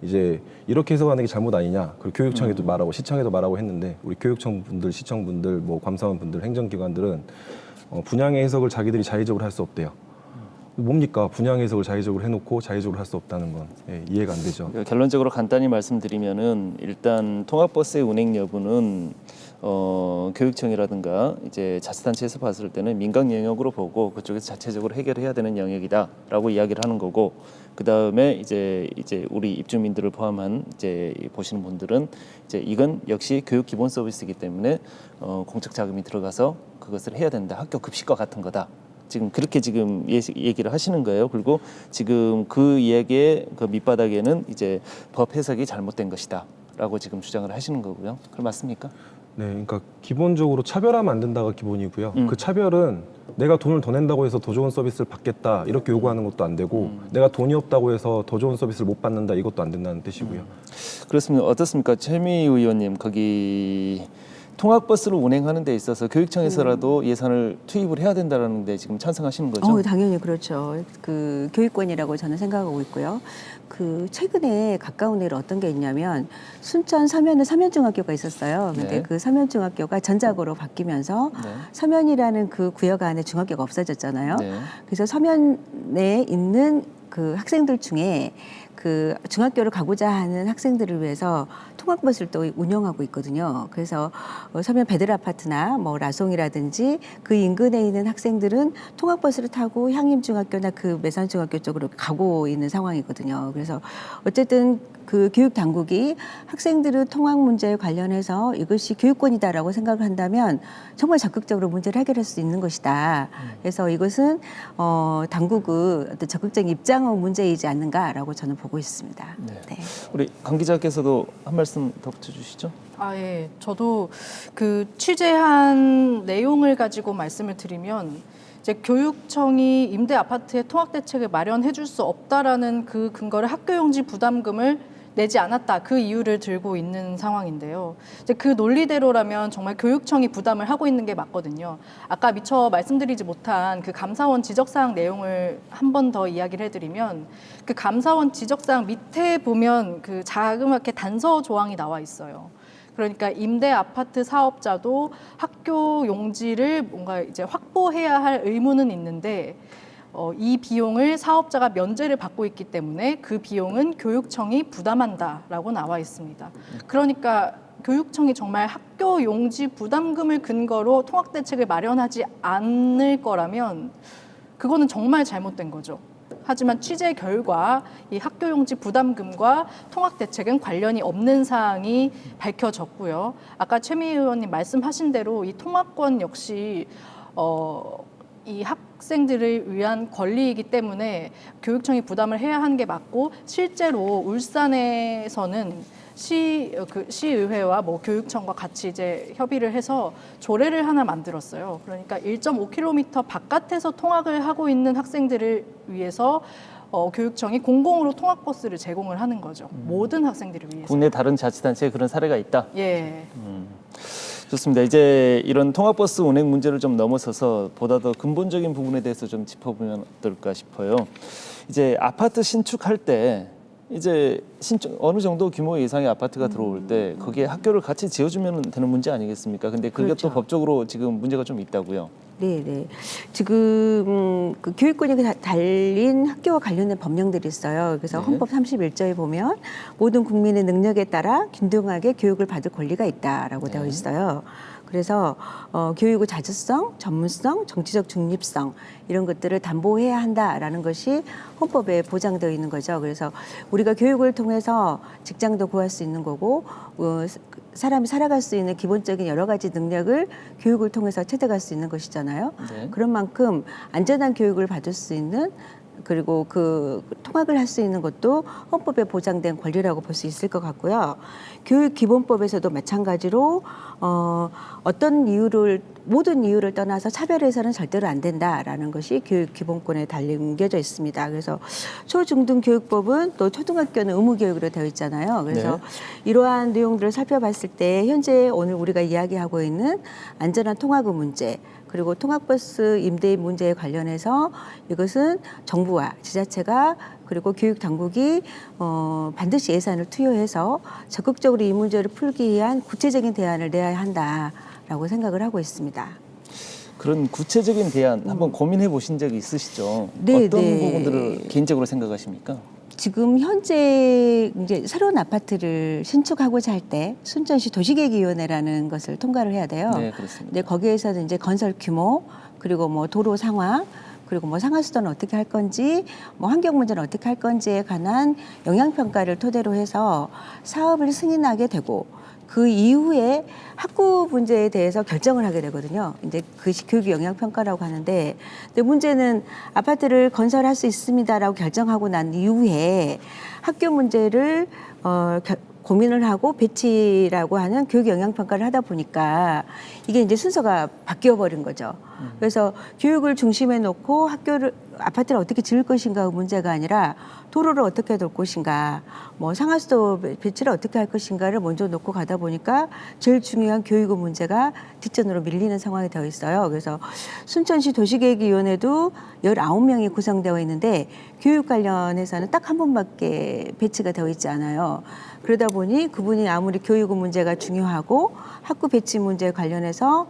이제 이렇게 해석하는 게 잘못 아니냐. 그리고 교육청에도 말하고 시청에도 말하고 했는데 우리 교육청 분들, 시청 분들, 뭐 감사원 분들, 행정기관들은 분양의 해석을 자기들이 자의적으로 할 수 없대요. 뭡니까? 분양 해석을 자의적으로 해놓고 자의적으로 할 수 없다는 건 이해가 안 되죠. 결론적으로 간단히 말씀드리면은 일단 통학버스의 운행 여부는 교육청이라든가 이제 자치단체에서 봤을 때는 민간 영역으로 보고 그쪽에서 자체적으로 해결해야 되는 영역이다라고 이야기를 하는 거고, 그 다음에 이제 우리 입주민들을 포함한 이제 보시는 분들은 이제 이건 역시 교육 기본 서비스이기 때문에 공적 자금이 들어가서 그것을 해야 된다. 학교 급식과 같은 거다. 지금 그렇게 지금 얘기를 하시는 거예요. 그리고 지금 그 이야기의 그 밑바닥에는 이제 법 해석이 잘못된 것이다라고 지금 주장을 하시는 거고요. 그럼 맞습니까? 네, 그러니까 기본적으로 차별하면 안 된다가 기본이고요. 그 차별은 내가 돈을 더 낸다고 해서 더 좋은 서비스를 받겠다 이렇게 요구하는 것도 안 되고, 내가 돈이 없다고 해서 더 좋은 서비스를 못 받는다 이것도 안 된다는 뜻이고요. 그렇습니다. 어떻습니까? 최미 의원님, 거기 통학버스를 운행하는 데 있어서 교육청에서라도 예산을 투입을 해야 된다는 데 지금 찬성하시는 거죠? 당연히 그렇죠. 그 교육권이라고 저는 생각하고 있고요. 그 최근에 가까운 일 어떤 게 있냐면 순천 서면에 서면중학교가 있었어요. 근데 네. 그 서면중학교가 전작으로 바뀌면서 네. 서면이라는 그 구역 안에 중학교가 없어졌잖아요. 네. 그래서 서면에 있는 그 학생들 중에 그 중학교를 가고자 하는 학생들을 위해서 통학버스를 또 운영하고 있거든요. 그래서 서면 베들 아파트나 뭐 라송이라든지 그 인근에 있는 학생들은 통학버스를 타고 향림중학교나 그 매산중학교 쪽으로 가고 있는 상황이거든요. 그래서 어쨌든 그 교육 당국이 학생들의 통학 문제에 관련해서 이것이 교육권이다라고 생각을 한다면 정말 적극적으로 문제를 해결할 수 있는 것이다. 그래서 이것은 당국의 어떤 적극적인 입장의 문제이지 않는가라고 저는 보고 있습니다. 네. 네. 우리 강 기자께서도 한 말씀 더 붙여주시죠. 예. 저도 그 취재한 내용을 가지고 말씀을 드리면, 이제 교육청이 임대 아파트의 통학 대책을 마련해 줄 수 없다라는 그 근거를 학교용지 부담금을 내지 않았다, 그 이유를 들고 있는 상황인데요. 이제 그 논리대로라면 정말 교육청이 부담을 하고 있는 게 맞거든요. 아까 미처 말씀드리지 못한 그 감사원 지적사항 내용을 한 번 더 이야기를 해드리면, 그 감사원 지적사항 밑에 보면 그 자그맣게 단서 조항이 나와 있어요. 그러니까 임대 아파트 사업자도 학교 용지를 뭔가 이제 확보해야 할 의무는 있는데, 이 비용을 사업자가 면제를 받고 있기 때문에 그 비용은 교육청이 부담한다라고 나와 있습니다. 그러니까 교육청이 정말 학교 용지 부담금을 근거로 통학 대책을 마련하지 않을 거라면 그거는 정말 잘못된 거죠. 하지만 취재 결과 이 학교 용지 부담금과 통학 대책은 관련이 없는 사항이 밝혀졌고요. 아까 최미 의원님 말씀하신 대로 이 통학권 역시 이 학생들을 위한 권리이기 때문에 교육청이 부담을 해야 하는 게 맞고, 실제로 울산에서는 시의회와 뭐 교육청과 같이 이제 협의를 해서 조례를 하나 만들었어요. 그러니까 1.5km 바깥에서 통학을 하고 있는 학생들을 위해서 교육청이 공공으로 통학버스를 제공을 하는 거죠. 모든 학생들을 위해서. 국내 다른 자치단체에 그런 사례가 있다. 예. 좋습니다. 이제 이런 통학버스 운행 문제를 좀 넘어서서 보다 더 근본적인 부분에 대해서 좀 짚어보면 어떨까 싶어요. 이제 아파트 신축할 때 이제 어느 정도 규모 이상의 아파트가 들어올 때 거기에 학교를 같이 지어주면 되는 문제 아니겠습니까? 근데 그게 그렇죠. 또 법적으로 지금 문제가 좀 있다고요. 네. 지금 그 교육권이 달린 학교와 관련된 법령들이 있어요. 그래서 네. 헌법 31조에 보면 모든 국민의 능력에 따라 균등하게 교육을 받을 권리가 있다라고 되어 있어요. 그래서 교육의 자주성, 전문성, 정치적 중립성 이런 것들을 담보해야 한다라는 것이 헌법에 보장되어 있는 거죠. 그래서 우리가 교육을 통해서 직장도 구할 수 있는 거고 사람이 살아갈 수 있는 기본적인 여러 가지 능력을 교육을 통해서 채택할 수 있는 것이잖아요. 네. 그런 만큼 안전한 교육을 받을 수 있는, 그리고 그 통학을 할 수 있는 것도 헌법에 보장된 권리라고 볼 수 있을 것 같고요. 교육기본법에서도 마찬가지로 모든 이유를 떠나서 차별해서는 절대로 안 된다라는 것이 교육기본권에 담겨져 있습니다. 그래서 초중등교육법은 또 초등학교는 의무교육으로 되어 있잖아요. 그래서 네. 이러한 내용들을 살펴봤을 때 현재 오늘 우리가 이야기하고 있는 안전한 통학의 문제, 그리고 통학버스 임대 문제에 관련해서 이것은 정부와 지자체가 그리고 교육당국이 반드시 예산을 투여해서 적극적으로 이 문제를 풀기 위한 구체적인 대안을 내야 한다라고 생각을 하고 있습니다. 그런 구체적인 대안 한번 고민해 보신 적이 있으시죠? 네, 어떤 네. 부분들을 개인적으로 생각하십니까? 지금 현재 이제 새로운 아파트를 신축하고자 할 때 순천시 도시계획위원회라는 것을 통과를 해야 돼요. 네, 그렇습니다. 근데 거기에서는 이제 건설 규모 그리고 뭐 도로 상황 그리고 뭐 상하수도는 어떻게 할 건지 뭐 환경 문제는 어떻게 할 건지에 관한 영향 평가를 토대로 해서 사업을 승인하게 되고 그 이후에 학구 문제에 대해서 결정을 하게 되거든요. 이제 그것이 교육 영향 평가라고 하는데, 근데 문제는 아파트를 건설할 수 있습니다라고 결정하고 난 이후에 학교 문제를 고민을 하고 배치라고 하는 교육 영향 평가를 하다 보니까 이게 이제 순서가 바뀌어 버린 거죠. 그래서 교육을 중심에 놓고 아파트를 어떻게 지을 것인가 문제가 아니라 도로를 어떻게 돌 것인가, 뭐 상하수도 배치를 어떻게 할 것인가를 먼저 놓고 가다 보니까 제일 중요한 교육의 문제가 뒷전으로 밀리는 상황이 되어 있어요. 그래서 순천시 도시계획위원회도 19명이 구성되어 있는데 교육 관련해서는 딱 한 분밖에 배치가 되어 있지 않아요. 그러다 보니 그분이 아무리 교육의 문제가 중요하고 학구 배치 문제에 관련해서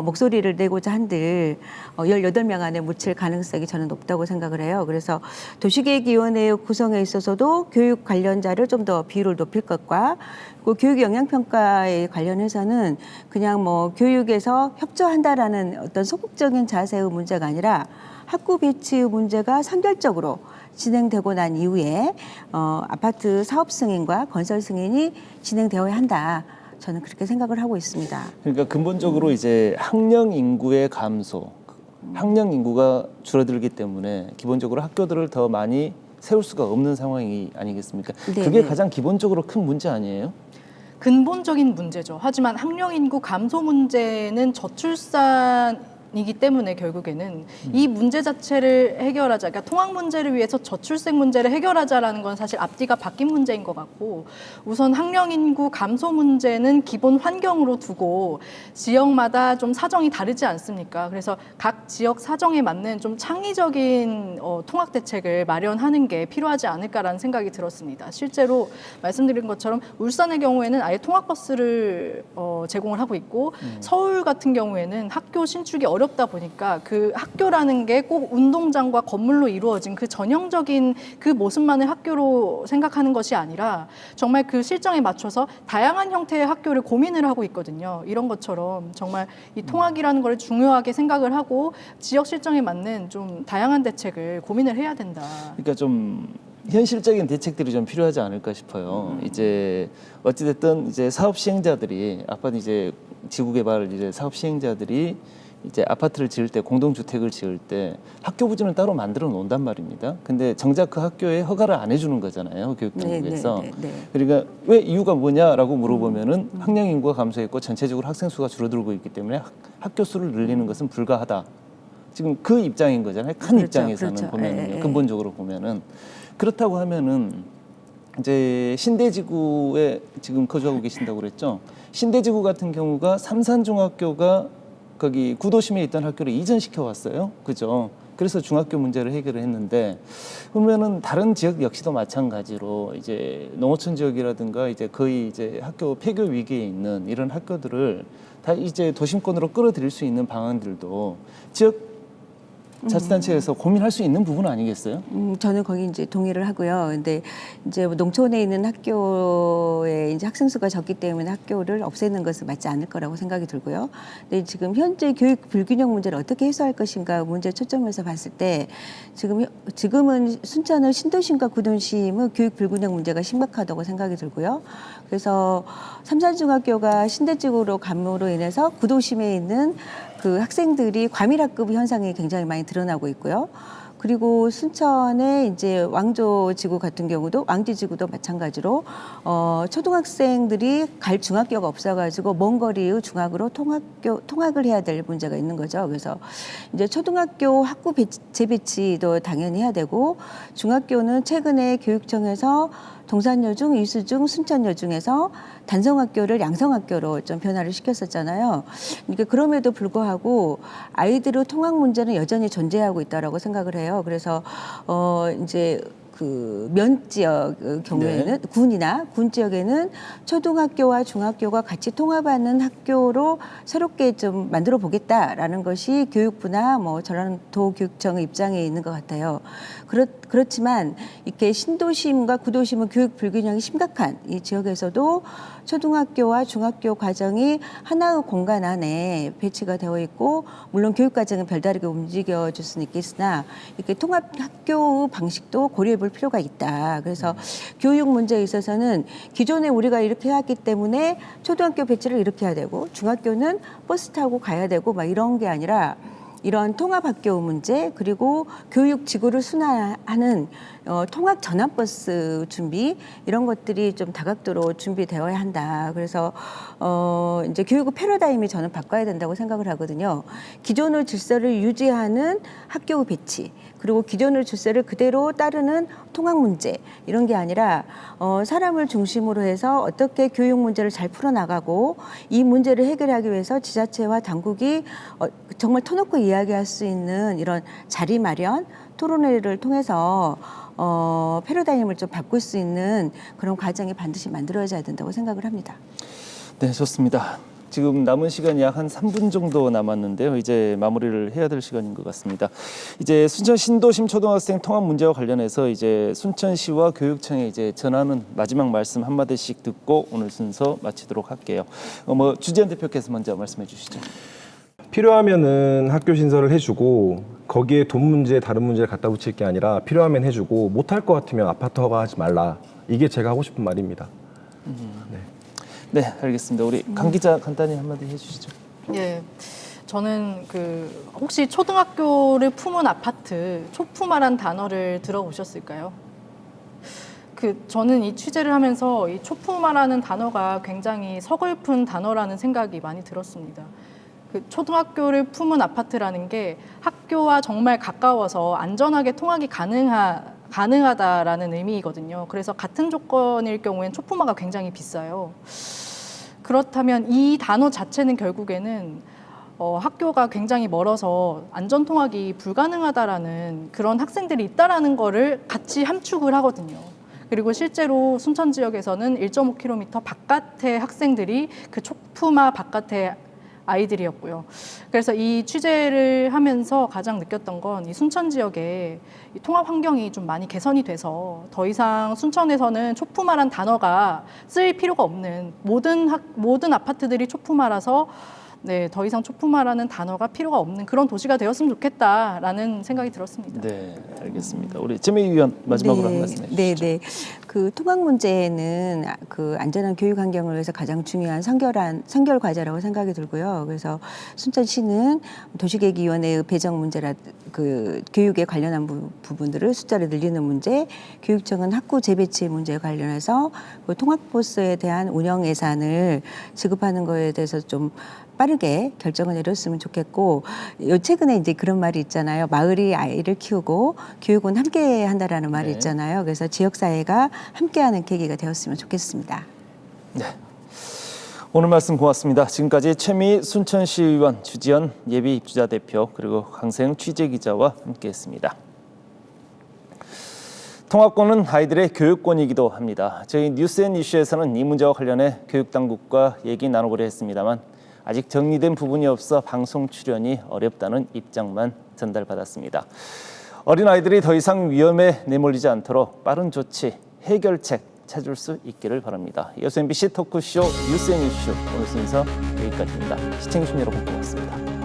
목소리를 내고자 한들 18명 안에 묻힐 가능성이 저는 높다고 생각을 해요. 그래서 도시계획위원회 구성에 있어서도 교육 관련자를 좀 더 비율을 높일 것과 그 교육 영향평가에 관련해서는 그냥 뭐 교육에서 협조한다라는 어떤 소극적인 자세의 문제가 아니라 학구 배치의 문제가 선결적으로 진행되고 난 이후에 아파트 사업 승인과 건설 승인이 진행되어야 한다. 저는 그렇게 생각을 하고 있습니다. 그러니까 근본적으로 이제 학령 인구의 감소, 학령 인구가 줄어들기 때문에 기본적으로 학교들을 더 많이 세울 수가 없는 상황이 아니겠습니까? 네, 그게 네. 가장 기본적으로 큰 문제 아니에요? 근본적인 문제죠. 하지만 학령 인구 감소 문제는 저출산이기 때문에 결국에는 이 문제 자체를 해결하자, 그러니까 통학 문제를 위해서 저출생 문제를 해결하자라는 건 사실 앞뒤가 바뀐 문제인 것 같고, 우선 학령 인구 감소 문제는 기본 환경으로 두고 지역마다 좀 사정이 다르지 않습니까? 그래서 각 지역 사정에 맞는 좀 창의적인 통학 대책을 마련하는 게 필요하지 않을까라는 생각이 들었습니다. 실제로 말씀드린 것처럼 울산의 경우에는 아예 통학버스를 제공을 하고 있고, 서울 같은 경우에는 학교 신축이 어렵다 보니까 그 학교라는 게 꼭 운동장과 건물로 이루어진 그 전형적인 그 모습만을 학교로 생각하는 것이 아니라 정말 그 실정에 맞춰서 다양한 형태의 학교를 고민을 하고 있거든요. 이런 것처럼 정말 이 통학이라는 걸 중요하게 생각을 하고 지역 실정에 맞는 좀 다양한 대책을 고민을 해야 된다. 그러니까 좀 현실적인 대책들이 좀 필요하지 않을까 싶어요. 이제 어찌됐든 이제 사업 시행자들이 아파트 이제 지구개발 이제 사업 시행자들이 이제 아파트를 지을 때 공동주택을 지을 때 학교 부지는 따로 만들어 놓는단 말입니다. 근데 정작 그 학교에 허가를 안 해주는 거잖아요. 교육당국에서. 그러니까 왜 이유가 뭐냐라고 물어보면은 학령 인구가 감소했고 전체적으로 학생 수가 줄어들고 있기 때문에 학교 수를 늘리는 것은 불가하다. 지금 그 입장인 거잖아요. 큰 그렇죠, 입장에서는 그렇죠. 보면은요. 근본적으로 보면은 그렇다고 하면은 이제 신대지구에 지금 거주하고 계신다고 그랬죠. 신대지구 같은 경우가 삼산중학교가 거기 구도심에 있던 학교를 이전시켜 왔어요. 그죠? 그래서 중학교 문제를 해결을 했는데, 그러면은 다른 지역 역시도 마찬가지로 이제 농어촌 지역이라든가 이제 거의 이제 학교 폐교 위기에 있는 이런 학교들을 다 이제 도심권으로 끌어들일 수 있는 방안들도 지역 자치단체에서 고민할 수 있는 부분 아니겠어요? 저는 거기 이제 동의를 하고요. 근데 이제 농촌에 있는 학교에 이제 학생 수가 적기 때문에 학교를 없애는 것은 맞지 않을 거라고 생각이 들고요. 근데 지금 현재 교육 불균형 문제를 어떻게 해소할 것인가 문제 초점에서 봤을 때 지금은 순천을 신도심과 구도심은 교육 불균형 문제가 심각하다고 생각이 들고요. 그래서 삼산중학교가 신대쪽으로 감으로 인해서 구도심에 있는 그 학생들이 과밀학급 현상이 굉장히 많이 드러나고 있고요. 그리고 순천의 이제 왕조지구 같은 경우도 왕지지구도 마찬가지로 초등학생들이 갈 중학교가 없어가지고 먼 거리의 중학으로 통학을 해야 될 문제가 있는 거죠. 그래서 이제 초등학교 학구 재배치도 당연히 해야 되고, 중학교는 최근에 교육청에서 동산여중, 이수중, 순천여중에서 단성학교를 양성학교로 좀 변화를 시켰었잖아요. 그러니까 그럼에도 불구하고 아이들의 통학 문제는 여전히 존재하고 있다라고 생각을 해요. 그래서 이제 그 면 지역 경우에는 군이나 군 지역에는 초등학교와 중학교가 같이 통합하는 학교로 새롭게 좀 만들어 보겠다라는 것이 교육부나 뭐 전라도 교육청의 입장에 있는 것 같아요. 그렇지만 이렇게 신도심과 구도심은 교육 불균형이 심각한 이 지역에서도 초등학교와 중학교 과정이 하나의 공간 안에 배치가 되어 있고 물론 교육 과정은 별다르게 움직여줄 수는 있겠으나 이렇게 통합 학교 방식도 고려해 볼 필요가 있다. 그래서 교육 문제에 있어서는 기존에 우리가 이렇게 해왔기 때문에 초등학교 배치를 이렇게 해야 되고 중학교는 버스 타고 가야 되고 막 이런 게 아니라 이런 통합학교 문제 그리고 교육 지구를 순환하는 통합 전환버스 준비 이런 것들이 좀 다각도로 준비되어야 한다. 그래서 이제 교육의 패러다임이 저는 바꿔야 된다고 생각을 하거든요. 기존의 질서를 유지하는 학교 배치 그리고 기존의 질서를 그대로 따르는 통학 문제 이런 게 아니라 사람을 중심으로 해서 어떻게 교육 문제를 잘 풀어나가고 이 문제를 해결하기 위해서 지자체와 당국이 정말 터놓고 이야기할 수 있는 이런 자리 마련 토론회를 통해서 패러다임을 좀 바꿀 수 있는 그런 과정이 반드시 만들어져야 된다고 생각을 합니다. 네, 좋습니다. 지금 남은 시간이 약 한 3분 정도 남았는데요. 이제 마무리를 해야 될 시간인 것 같습니다. 이제 순천 신도심 초등학생 통합 문제와 관련해서 이제 순천시와 교육청에 이제 전하는 마지막 말씀 한마디씩 듣고 오늘 순서 마치도록 할게요. 주재현 대표께서 먼저 말씀해 주시죠. 필요하면은 학교 신설을 해주고 거기에 돈 문제 다른 문제를 갖다 붙일 게 아니라 필요하면 해주고 못할 것 같으면 아파트 허가하지 말라. 이게 제가 하고 싶은 말입니다. 네, 알겠습니다. 우리 강 기자 간단히 한마디 해주시죠. 예, 저는 혹시 초등학교를 품은 아파트 초품화란 단어를 들어보셨을까요? 저는 이 취재를 하면서 이 초품화라는 단어가 굉장히 서글픈 단어라는 생각이 많이 들었습니다. 초등학교를 품은 아파트라는 게 학교와 정말 가까워서 안전하게 통학이 가능하다라는 의미거든요. 그래서 같은 조건일 경우엔 초품화가 굉장히 비싸요. 그렇다면 이 단어 자체는 결국에는 학교가 굉장히 멀어서 안전 통학이 불가능하다라는 그런 학생들이 있다라는 거를 같이 함축을 하거든요. 그리고 실제로 순천 지역에서는 1.5km 바깥의 학생들이 그 초품화 바깥의 아이들이었고요. 그래서 이 취재를 하면서 가장 느꼈던 건 이 순천 지역의 이 통합 환경이 좀 많이 개선이 돼서 더 이상 순천에서는 초품화란 단어가 쓰일 필요가 없는 모든 아파트들이 초품화라서 네, 더 이상 초품화라는 단어가 필요가 없는 그런 도시가 되었으면 좋겠다라는 생각이 들었습니다. 네, 알겠습니다. 우리 최민희 위원 마지막으로 한 말씀 해주시죠. 네. 그 통학 문제는 그 안전한 교육 환경을 위해서 가장 중요한 선결 과제라고 생각이 들고요. 그래서 순천시는 도시계획위원회의 배정 문제라 그 교육에 관련한 부분들을 숫자를 늘리는 문제, 교육청은 학구 재배치 문제에 관련해서 그 통학버스에 대한 운영 예산을 지급하는 거에 대해서 좀 빠르게 결정을 내렸으면 좋겠고 최근에 이제 그런 말이 있잖아요. 마을이 아이를 키우고 교육은 함께 한다라는 말이 있잖아요. 그래서 지역사회가 함께하는 계기가 되었으면 좋겠습니다. 네. 오늘 말씀 고맙습니다. 지금까지 최미 순천시 의원, 주지연 예비 입주자 대표 그리고 강세영 취재기자와 함께했습니다. 통합권은 아이들의 교육권이기도 합니다. 저희 뉴스앤이슈에서는 이 문제와 관련해 교육당국과 얘기 나눠보려 했습니다만 아직 정리된 부분이 없어 방송 출연이 어렵다는 입장만 전달받았습니다. 어린아이들이 더 이상 위험에 내몰리지 않도록 빠른 조치, 해결책 찾을 수 있기를 바랍니다. 이어서 MBC 토크쇼 뉴스앤이슈 오늘 순서 여기까지입니다. 시청해주신 여러분 고맙습니다.